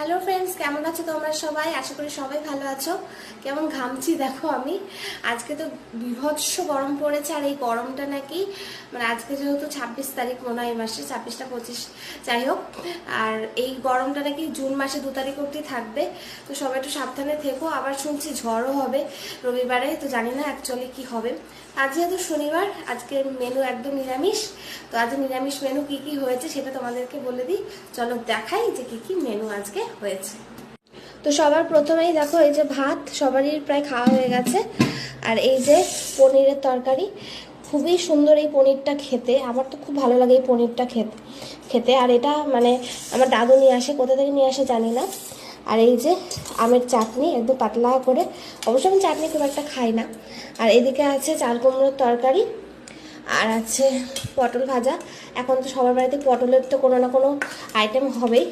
Hello friends, কেমন আছো তোমরা সবাই? আশা করি সবাই ভালো আছো। কেমন ঘামছি দেখো আমি। আজকে তো বিভৎস গরম পড়েছে, আর এই গরমটা নাকি আজকে যেহেতু 26 তারিখ, মনে হয় এই মাসে 26টা 25, যাই হোক, আর এই গরমটা নাকি জুন মাসে 2 তারিখ অবধি থাকবে। তো সবাই একটু সাবধানে থেকো। আবার শুনছি ঝড়ও হবে রবিবারে, তো জানি না অ্যাকচুয়ালি কি হবে। আজ যেহেতু শনিবার, আজকের মেনু একদম নিরামিষ। তো আজ নিরামিষ মেনু কি কি হয়েছে সেটা তোমাদেরকে বলে দিই। চলো দেখাই যে কি কি মেনু আজকে হয়েছে। তো সবার প্রথমেই দেখো, এই যে ভাত সবারই প্রায় খাওয়া হয়ে গেছে, আর এই যে পনিরের তরকারি। খুবই সুন্দর এই পনিরটা খেতে, আমার তো খুব ভালো লাগে এই পনিরটা খেতে। আর এটা আমার দাদু নিয়ে আসে, কোথা থেকে নিয়ে আসে জানি না। আর এই যে আমের চাটনি, একদম পাতলা করে। অবশ্য আমি চাটনি খুব একটা খাই না। আর এদিকে আছে চাল কুমড়োর তরকারি, আর আছে পটল ভাজা। এখন তো সবার বাড়িতে পটলের তো কোনো না কোনো আইটেম হবেই।